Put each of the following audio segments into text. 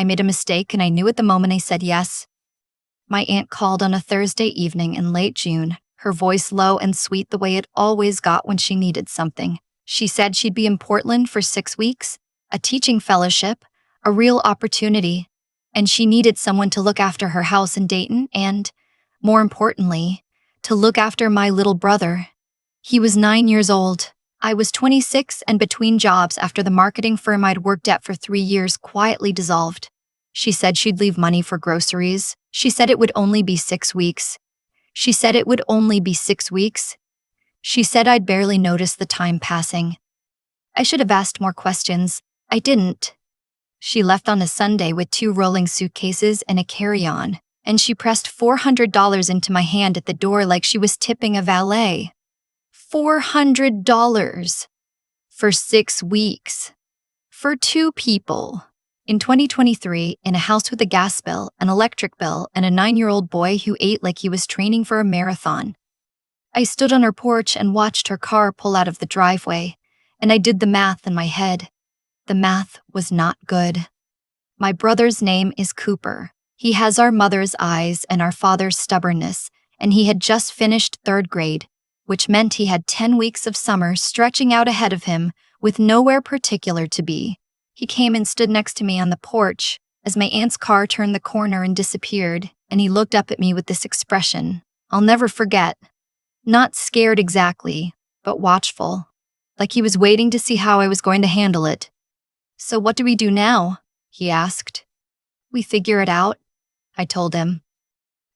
I made a mistake and I knew at the moment I said yes. My aunt called on a Thursday evening in late June, her voice low and sweet the way it always got when she needed something. She said she'd be in Portland for 6 weeks, a teaching fellowship, a real opportunity, and she needed someone to look after her house in Dayton and, more importantly, to look after my little brother. He was 9 years old. I was 26 and between jobs after the marketing firm I'd worked at for 3 years quietly dissolved. She said she'd leave money for groceries. She said it would only be 6 weeks. She said it would only be 6 weeks. She said I'd barely notice the time passing. I should have asked more questions. I didn't. She left on a Sunday with 2 rolling suitcases and a carry-on, and she pressed $400 into my hand at the door like she was tipping a valet. $400 for 6 weeks. For 2 people. In 2023, in a house with a gas bill, an electric bill, and a 9-year-old boy who ate like he was training for a marathon. I stood on her porch and watched her car pull out of the driveway, and I did the math in my head. The math was not good. My brother's name is Cooper. He has our mother's eyes and our father's stubbornness, and he had just finished 3rd grade, which meant he had 10 weeks of summer stretching out ahead of him with nowhere particular to be. He came and stood next to me on the porch as my aunt's car turned the corner and disappeared, and he looked up at me with this expression I'll never forget. Not scared exactly, but watchful, like he was waiting to see how I was going to handle it. "So what do we do now?" he asked. "We figure it out," I told him.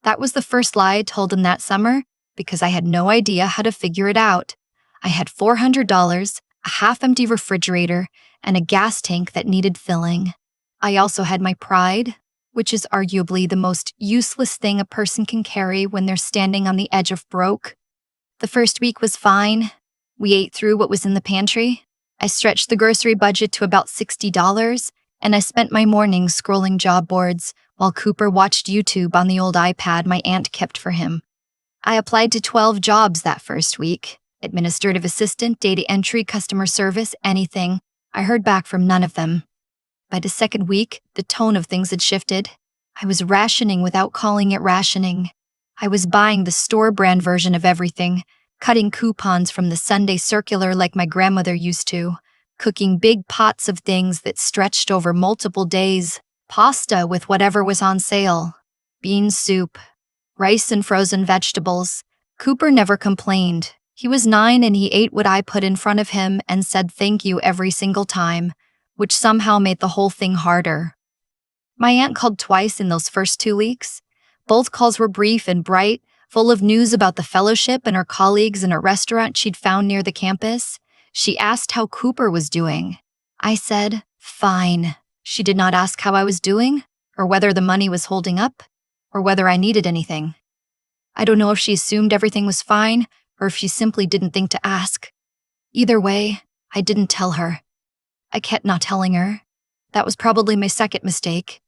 That was the first lie I told him that summer because I had no idea how to figure it out. I had $400, a half-empty refrigerator, and a gas tank that needed filling. I also had my pride, which is arguably the most useless thing a person can carry when they're standing on the edge of broke. The first week was fine. We ate through what was in the pantry. I stretched the grocery budget to about $60, and I spent my mornings scrolling job boards while Cooper watched YouTube on the old iPad my aunt kept for him. I applied to 12 jobs that first week. Administrative assistant, data entry, customer service, anything. I heard back from none of them. By the second week, the tone of things had shifted. I was rationing without calling it rationing. I was buying the store brand version of everything, cutting coupons from the Sunday circular like my grandmother used to, cooking big pots of things that stretched over multiple days, pasta with whatever was on sale, bean soup, rice and frozen vegetables. Cooper never complained. He was 9 and he ate what I put in front of him and said thank you every single time, which somehow made the whole thing harder. My aunt called twice in those first 2 weeks. Both calls were brief and bright, full of news about the fellowship and her colleagues in a restaurant she'd found near the campus. She asked how Cooper was doing. I said, fine. She did not ask how I was doing, or whether the money was holding up, or whether I needed anything. I don't know if she assumed everything was fine, or if she simply didn't think to ask. Either way, I didn't tell her. I kept not telling her. That was probably my second mistake.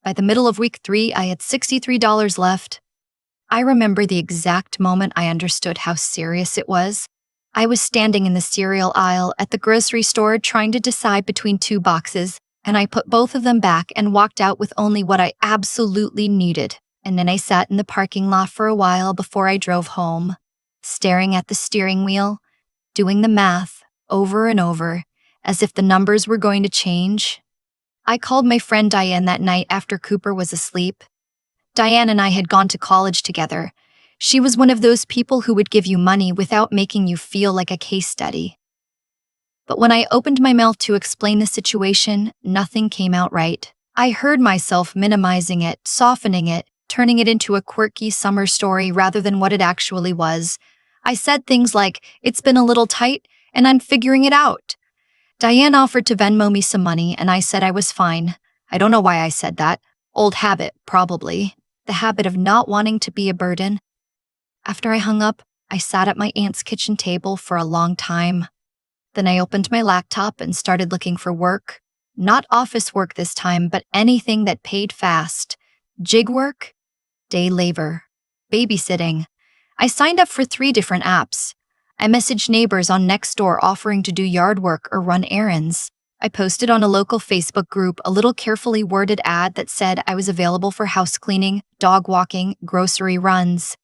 By the middle of week 3, I had $63 left. I remember the exact moment I understood how serious it was. I was standing in the cereal aisle at the grocery store trying to decide between 2 boxes, and I put both of them back and walked out with only what I absolutely needed. And then I sat in the parking lot for a while before I drove home, staring at the steering wheel, doing the math over and over, as if the numbers were going to change. I called my friend Diane that night after Cooper was asleep. Diane and I had gone to college together. She was one of those people who would give you money without making you feel like a case study. But when I opened my mouth to explain the situation, nothing came out right. I heard myself minimizing it, softening it, turning it into a quirky summer story rather than what it actually was. I said things like, "It's been a little tight, and I'm figuring it out." Diane offered to Venmo me some money, and I said I was fine. I don't know why I said that. Old habit, probably. The habit of not wanting to be a burden. After I hung up, I sat at my aunt's kitchen table for a long time. Then I opened my laptop and started looking for work. Not office work this time, but anything that paid fast. Gig work, day labor, babysitting. I signed up for 3 different apps. I messaged neighbors on Nextdoor offering to do yard work or run errands. I posted on a local Facebook group a little carefully worded ad that said I was available for house cleaning, dog walking, grocery runs.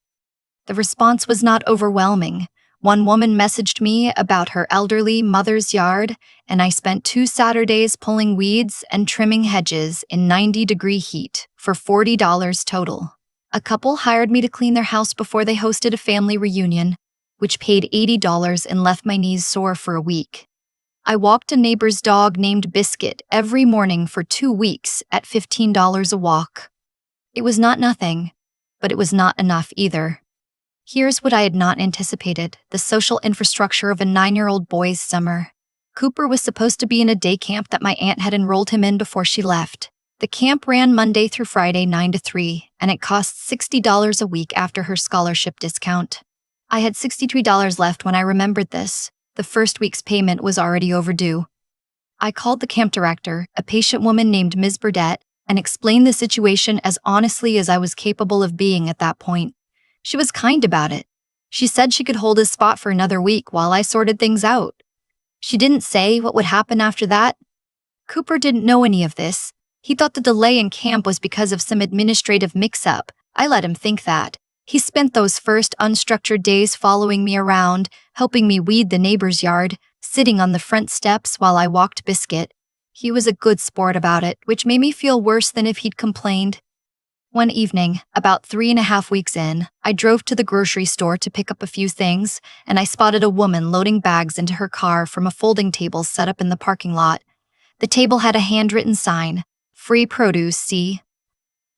The response was not overwhelming. One woman messaged me about her elderly mother's yard, and I spent 2 Saturdays pulling weeds and trimming hedges in 90-degree heat for $40 total. A couple hired me to clean their house before they hosted a family reunion, which paid $80 and left my knees sore for a week. I walked a neighbor's dog named Biscuit every morning for 2 weeks at $15 a walk. It was not nothing, but it was not enough either. Here's what I had not anticipated: the social infrastructure of a 9-year-old boy's summer. Cooper was supposed to be in a day camp that my aunt had enrolled him in before she left. The camp ran Monday through Friday 9 to 3, and it cost $60 a week after her scholarship discount. I had $63 left when I remembered this. The first week's payment was already overdue. I called the camp director, a patient woman named Ms. Burdett, and explained the situation as honestly as I was capable of being at that point. She was kind about it. She said she could hold his spot for another week while I sorted things out. She didn't say what would happen after that. Cooper didn't know any of this. He thought the delay in camp was because of some administrative mix-up. I let him think that. He spent those first unstructured days following me around, helping me weed the neighbor's yard, sitting on the front steps while I walked Biscuit. He was a good sport about it, which made me feel worse than if he'd complained. One evening, about 3.5 weeks in, I drove to the grocery store to pick up a few things, and I spotted a woman loading bags into her car from a folding table set up in the parking lot. The table had a handwritten sign, "Free produce, see?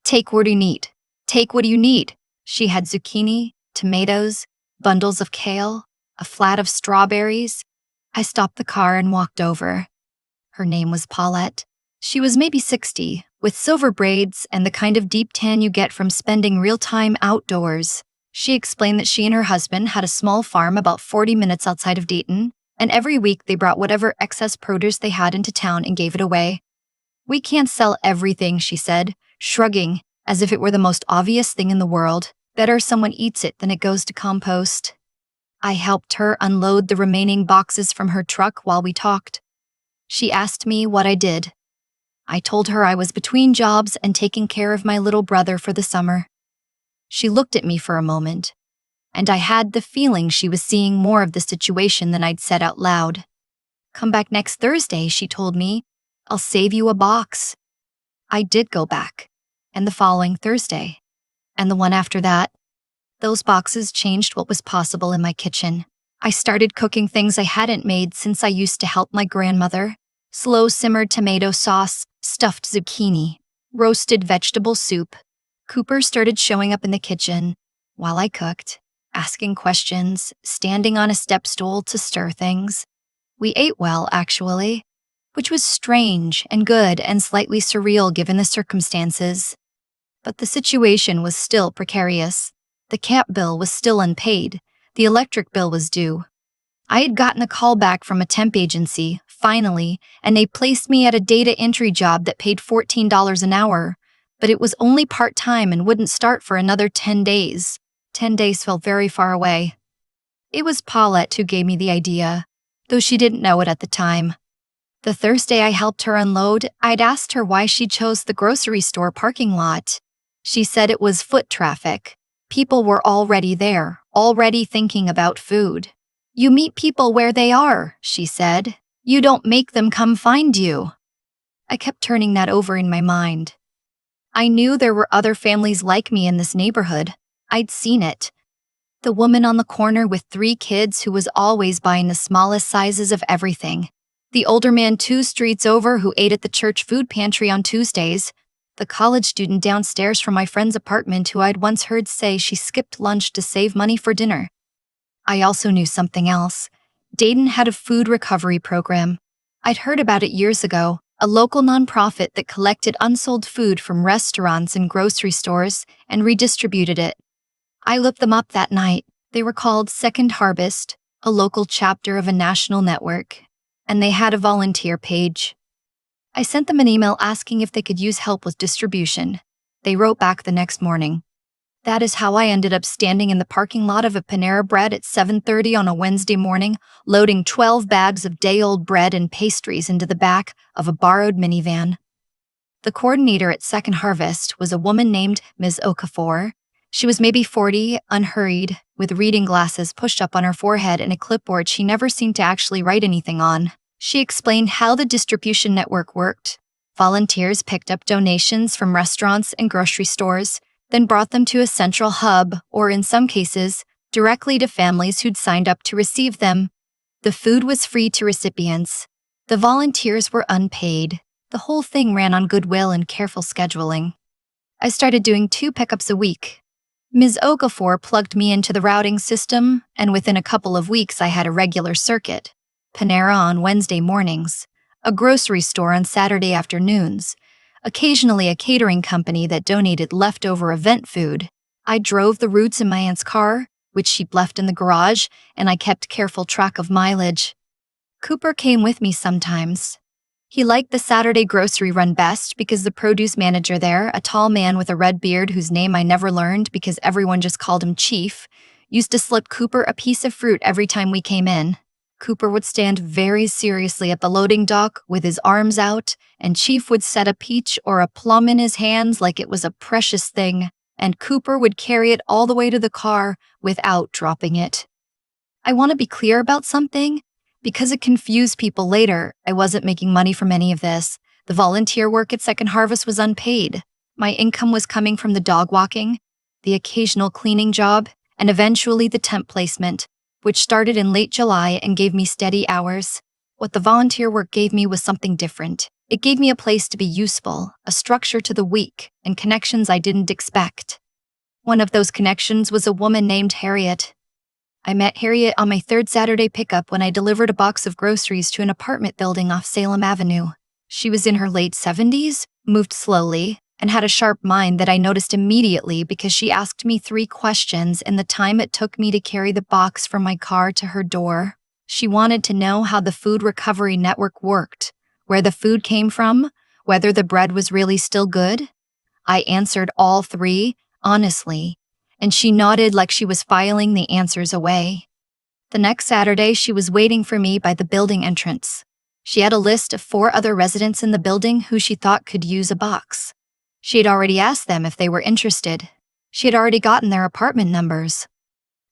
Take what you need. Take what you need." She had zucchini, tomatoes, bundles of kale, a flat of strawberries. I stopped the car and walked over. Her name was Paulette. She was maybe 60, with silver braids and the kind of deep tan you get from spending real time outdoors. She explained that she and her husband had a small farm about 40 minutes outside of Dayton, and every week they brought whatever excess produce they had into town and gave it away. "We can't sell everything," she said, shrugging, as if it were the most obvious thing in the world. "Better someone eats it than it goes to compost." I helped her unload the remaining boxes from her truck while we talked. She asked me what I did. I told her I was between jobs and taking care of my little brother for the summer. She looked at me for a moment, and I had the feeling she was seeing more of the situation than I'd said out loud. "Come back next Thursday," she told me. "I'll save you a box." I did go back, and the following Thursday, and the one after that. Those boxes changed what was possible in my kitchen. I started cooking things I hadn't made since I used to help my grandmother: slow-simmered tomato sauce, stuffed zucchini, roasted vegetable soup. Cooper started showing up in the kitchen while I cooked, asking questions, standing on a step stool to stir things. We ate well, actually, which was strange and good and slightly surreal given the circumstances. But the situation was still precarious. The camp bill was still unpaid. The electric bill was due. I had gotten a call back from a temp agency, finally, and they placed me at a data entry job that paid $14 an hour, but it was only part-time and wouldn't start for another 10 days. 10 days felt very far away. It was Paulette who gave me the idea, though she didn't know it at the time. The Thursday I helped her unload, I'd asked her why she chose the grocery store parking lot. She said it was foot traffic. People were already there, already thinking about food. "You meet people where they are," she said. "You don't make them come find you." I kept turning that over in my mind. I knew there were other families like me in this neighborhood. I'd seen it. The woman on the corner with 3 kids who was always buying the smallest sizes of everything. The older man 2 streets over who ate at the church food pantry on Tuesdays. The college student downstairs from my friend's apartment who I'd once heard say she skipped lunch to save money for dinner. I also knew something else. Dayton had a food recovery program. I'd heard about it years ago, a local nonprofit that collected unsold food from restaurants and grocery stores and redistributed it. I looked them up that night. They were called Second Harvest, a local chapter of a national network, and they had a volunteer page. I sent them an email asking if they could use help with distribution. They wrote back the next morning. That is how I ended up standing in the parking lot of a Panera Bread at 7:30 on a Wednesday morning, loading 12 bags of day-old bread and pastries into the back of a borrowed minivan. The coordinator at Second Harvest was a woman named Ms. Okafor. She was maybe 40, unhurried, with reading glasses pushed up on her forehead and a clipboard she never seemed to actually write anything on. She explained how the distribution network worked. Volunteers picked up donations from restaurants and grocery stores, then brought them to a central hub, or in some cases, directly to families who'd signed up to receive them. The food was free to recipients. The volunteers were unpaid. The whole thing ran on goodwill and careful scheduling. I started doing 2 pickups a week. Ms. Okafor plugged me into the routing system, and within a couple of weeks I had a regular circuit. Panera on Wednesday mornings, a grocery store on Saturday afternoons, occasionally a catering company that donated leftover event food. I drove the routes in my aunt's car, which she'd left in the garage, and I kept careful track of mileage. Cooper came with me sometimes. He liked the Saturday grocery run best because the produce manager there, a tall man with a red beard whose name I never learned because everyone just called him Chief, used to slip Cooper a piece of fruit every time we came in. Cooper would stand very seriously at the loading dock with his arms out, and Chief would set a peach or a plum in his hands like it was a precious thing, and Cooper would carry it all the way to the car without dropping it. I want to be clear about something. Because it confused people later, I wasn't making money from any of this. The volunteer work at Second Harvest was unpaid. My income was coming from the dog walking, the occasional cleaning job, and eventually the temp placement, which started in late July and gave me steady hours. What the volunteer work gave me was something different. It gave me a place to be useful, a structure to the week, and connections I didn't expect. One of those connections was a woman named Harriet. I met Harriet on my 3rd Saturday pickup when I delivered a box of groceries to an apartment building off Salem Avenue. She was in her late 70s, moved slowly, and had a sharp mind that I noticed immediately because she asked me 3 questions in the time it took me to carry the box from my car to her door. She wanted to know how the food recovery network worked, where the food came from, whether the bread was really still good. I answered all 3, honestly, and she nodded like she was filing the answers away. The next Saturday, she was waiting for me by the building entrance. She had a list of 4 other residents in the building who she thought could use a box. She had already asked them if they were interested. She had already gotten their apartment numbers.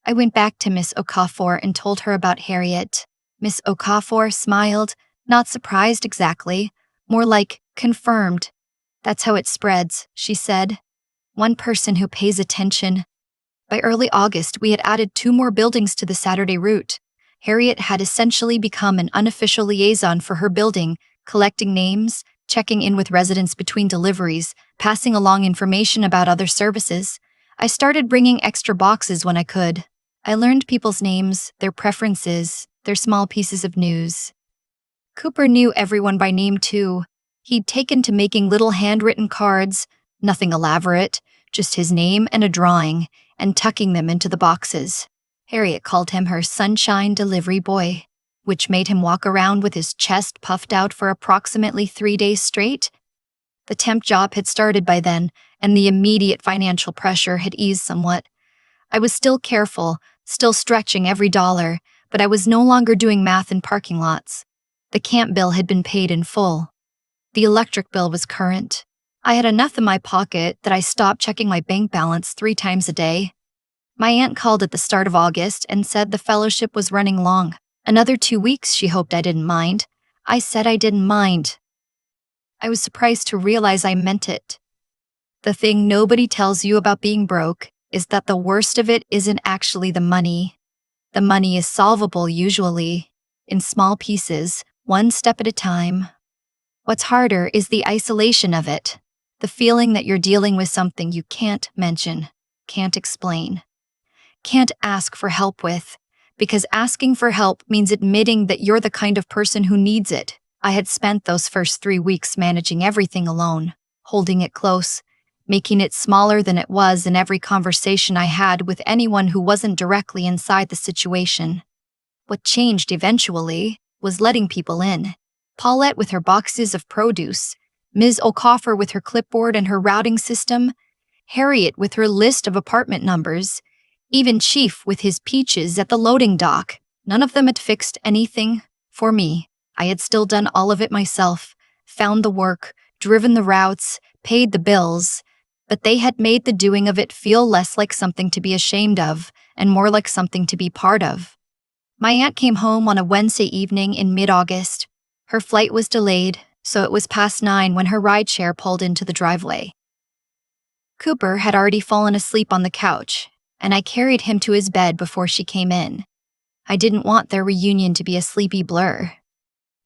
I went back to Miss Okafor and told her about Harriet. Miss Okafor smiled, not surprised exactly, more like confirmed. That's how it spreads, she said. One person who pays attention. By early August, we had added 2 more buildings to the Saturday route. Harriet had essentially become an unofficial liaison for her building, collecting names, checking in with residents between deliveries, passing along information about other services. I started bringing extra boxes when I could. I learned people's names, their preferences, their small pieces of news. Cooper knew everyone by name too. He'd taken to making little handwritten cards, nothing elaborate, just his name and a drawing, and tucking them into the boxes. Harriet called him her sunshine delivery boy, which made him walk around with his chest puffed out for approximately 3 days straight. The temp job had started by then, and the immediate financial pressure had eased somewhat. I was still careful, still stretching every dollar, but I was no longer doing math in parking lots. The camp bill had been paid in full. The electric bill was current. I had enough in my pocket that I stopped checking my bank balance 3 times a day. My aunt called at the start of August and said the fellowship was running long. Another 2 weeks, she hoped I didn't mind. I said I didn't mind. I was surprised to realize I meant it. The thing nobody tells you about being broke is that the worst of it isn't actually the money. The money is solvable usually, in small pieces, 1 step at a time. What's harder is the isolation of it, the feeling that you're dealing with something you can't mention, can't explain, can't ask for help with, because asking for help means admitting that you're the kind of person who needs it. I had spent those first 3 weeks managing everything alone, holding it close, making it smaller than it was in every conversation I had with anyone who wasn't directly inside the situation. What changed eventually was letting people in. Paulette with her boxes of produce, Ms. Okafor with her clipboard and her routing system, Harriet with her list of apartment numbers, even Chief with his peaches at the loading dock. None of them had fixed anything for me. I had still done all of it myself, found the work, driven the routes, paid the bills, but they had made the doing of it feel less like something to be ashamed of and more like something to be part of. My aunt came home on a Wednesday evening in mid-August. Her flight was delayed, so it was past 9 when her rideshare pulled into the driveway. Cooper had already fallen asleep on the couch, and I carried him to his bed before she came in. I didn't want their reunion to be a sleepy blur.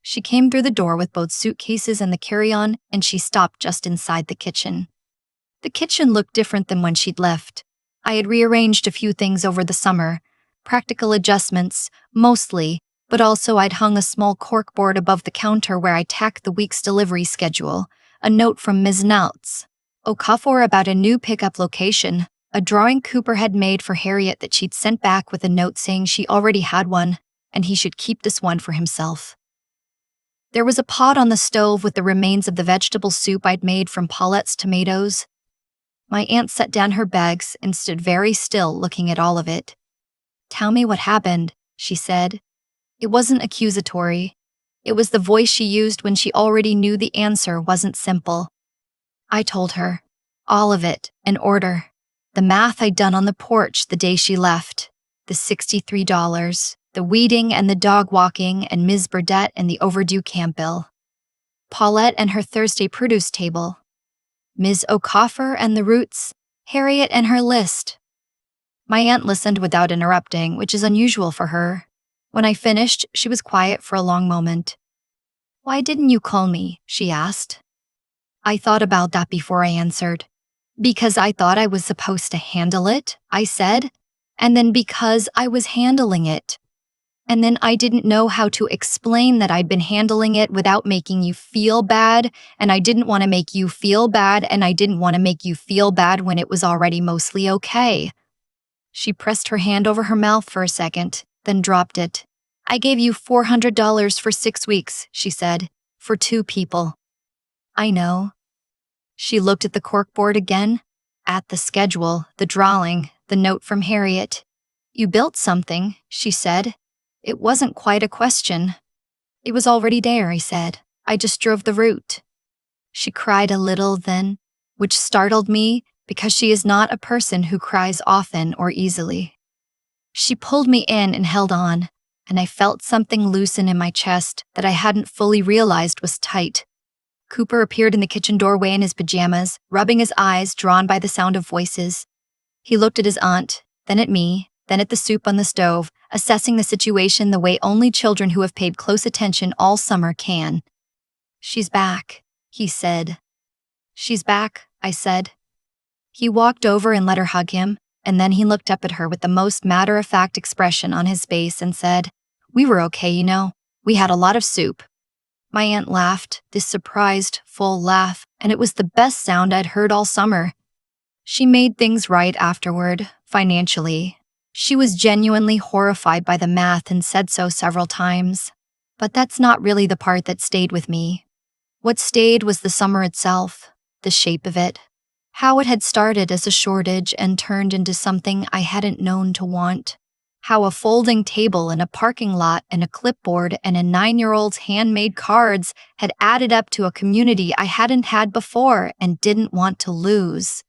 She came through the door with both suitcases and the carry-on, and she stopped just inside the kitchen. The kitchen looked different than when she'd left. I had rearranged a few things over the summer, practical adjustments, mostly, but also I'd hung a small corkboard above the counter where I tacked the week's delivery schedule, a note from Ms. Nautz Okafor about a new pickup location, a drawing Cooper had made for Harriet that she'd sent back with a note saying she already had one, and he should keep this one for himself. There was a pot on the stove with the remains of the vegetable soup I'd made from Paulette's tomatoes. My aunt set down her bags and stood very still looking at all of it. "Tell me what happened," she said. It wasn't accusatory. It was the voice she used when she already knew the answer wasn't simple. I told her. All of it, in order. The math I'd done on the porch the day she left. The $63, the weeding and the dog walking and Ms. Burdett and the overdue camp bill. Paulette and her Thursday produce table. Ms. Okafor and the roots, Harriet and her list. My aunt listened without interrupting, which is unusual for her. When I finished, she was quiet for a long moment. "Why didn't you call me?" she asked. I thought about that before I answered. "Because I thought I was supposed to handle it," I said, and then because I was handling it. And then I didn't know how to explain that I'd been handling it without making you feel bad, and I didn't want to make you feel bad, and I didn't want to make you feel bad when it was already mostly okay. She pressed her hand over her mouth for a second, then dropped it. "I gave you $400 for 6 weeks, she said, "for 2 people. "I know." She looked at the corkboard again, at the schedule, the drawing, the note from Harriet. "You built something," she said. It wasn't quite a question. "It was already there," I said. "I just drove the route." She cried a little then, which startled me because she is not a person who cries often or easily. She pulled me in and held on, and I felt something loosen in my chest that I hadn't fully realized was tight. Cooper appeared in the kitchen doorway in his pajamas, rubbing his eyes, drawn by the sound of voices. He looked at his aunt, then at me, then at the soup on the stove, assessing the situation the way only children who have paid close attention all summer can. "She's back," he said. "She's back," I said. He walked over and let her hug him, and then he looked up at her with the most matter-of-fact expression on his face and said, "We were okay, you know. We had a lot of soup." My aunt laughed, this surprised, full laugh, and it was the best sound I'd heard all summer. She made things right afterward, financially. She was genuinely horrified by the math and said so several times. But that's not really the part that stayed with me. What stayed was the summer itself, the shape of it. How it had started as a shortage and turned into something I hadn't known to want. How a folding table in a parking lot and a clipboard and a 9-year-old's handmade cards had added up to a community I hadn't had before and didn't want to lose.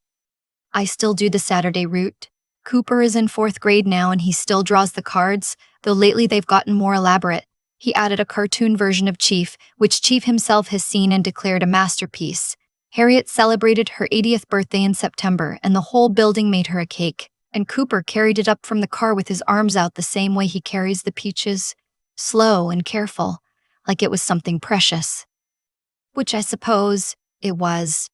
I still do the Saturday route. Cooper is in 4th grade now and he still draws the cards, though lately they've gotten more elaborate. He added a cartoon version of Chief, which Chief himself has seen and declared a masterpiece. Harriet celebrated her 80th birthday in September, and the whole building made her a cake, and Cooper carried it up from the car with his arms out the same way he carries the peaches, slow and careful, like it was something precious. Which I suppose it was.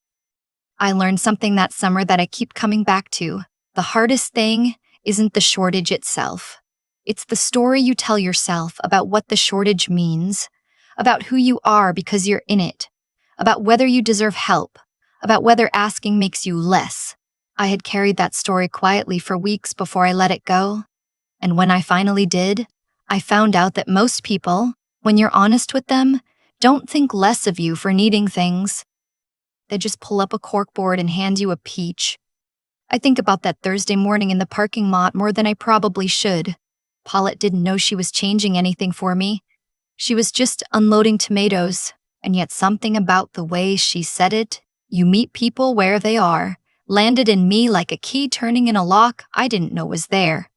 I learned something that summer that I keep coming back to. The hardest thing isn't the shortage itself. It's the story you tell yourself about what the shortage means, about who you are because you're in it, about whether you deserve help, about whether asking makes you less. I had carried that story quietly for weeks before I let it go, and when I finally did, I found out that most people, when you're honest with them, don't think less of you for needing things. They just pull up a corkboard and hand you a peach, I think about that Thursday morning in the parking lot more than I probably should. Paulette didn't know she was changing anything for me. She was just unloading tomatoes, and yet something about the way she said it, "You meet people where they are," landed in me like a key turning in a lock I didn't know was there.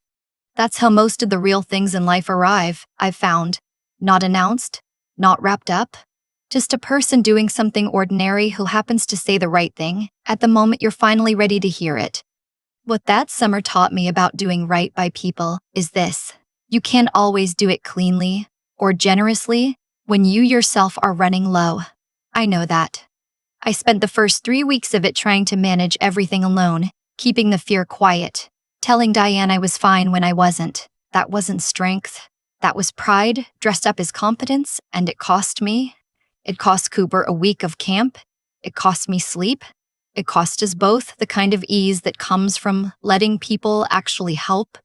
That's how most of the real things in life arrive, I've found. Not announced, not wrapped up. Just a person doing something ordinary who happens to say the right thing at the moment you're finally ready to hear it. What that summer taught me about doing right by people is this: you can't always do it cleanly or generously when you yourself are running low. I know that. I spent the first 3 weeks of it trying to manage everything alone, keeping the fear quiet, telling Diane I was fine when I wasn't. That wasn't strength. That was pride dressed up as competence, and it cost me. It cost Cooper a week of camp. It cost me sleep. It cost us both the kind of ease that comes from letting people actually help.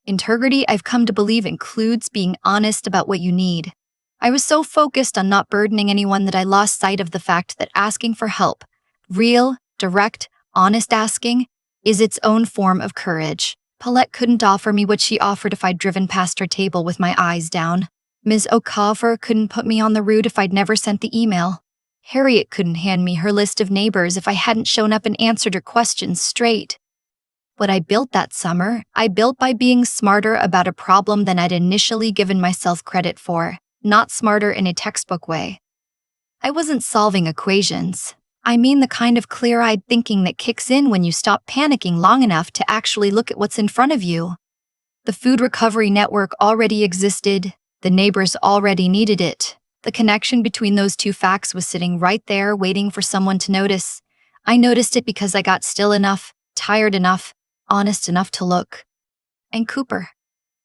Integrity, I've come to believe, includes being honest about what you need. I was so focused on not burdening anyone that I lost sight of the fact that asking for help, real, direct, honest asking, is its own form of courage. Paulette couldn't offer me what she offered if I'd driven past her table with my eyes down. Ms. O'Cover couldn't put me on the route if I'd never sent the email. Harriet couldn't hand me her list of neighbors if I hadn't shown up and answered her questions straight. What I built that summer, I built by being smarter about a problem than I'd initially given myself credit for, not smarter in a textbook way. I wasn't solving equations. I mean the kind of clear-eyed thinking that kicks in when you stop panicking long enough to actually look at what's in front of you. The food recovery network already existed. The neighbors already needed it. The connection between those two facts was sitting right there waiting for someone to notice. I noticed it because I got still enough, tired enough, honest enough to look. And Cooper.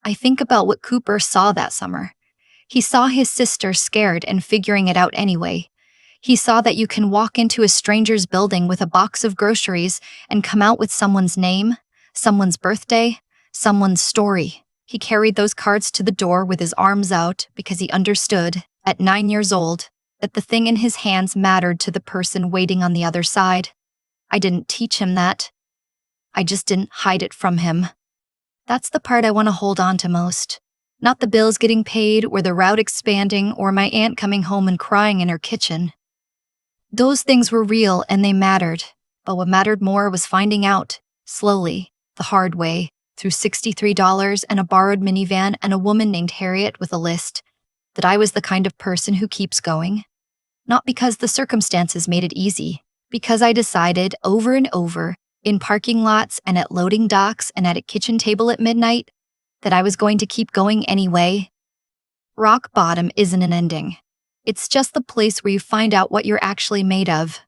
I think about what Cooper saw that summer. He saw his sister scared and figuring it out anyway. He saw that you can walk into a stranger's building with a box of groceries and come out with someone's name, someone's birthday, someone's story. He carried those cards to the door with his arms out because he understood, at 9 years old, that the thing in his hands mattered to the person waiting on the other side. I didn't teach him that. I just didn't hide it from him. That's the part I want to hold on to most. Not the bills getting paid or the route expanding or my aunt coming home and crying in her kitchen. Those things were real and they mattered, but what mattered more was finding out, slowly, the hard way, through $63 and a borrowed minivan and a woman named Harriet with a list, that I was the kind of person who keeps going. Not because the circumstances made it easy, because I decided over and over, in parking lots and at loading docks and at a kitchen table at midnight, that I was going to keep going anyway. Rock bottom isn't an ending. It's just the place where you find out what you're actually made of.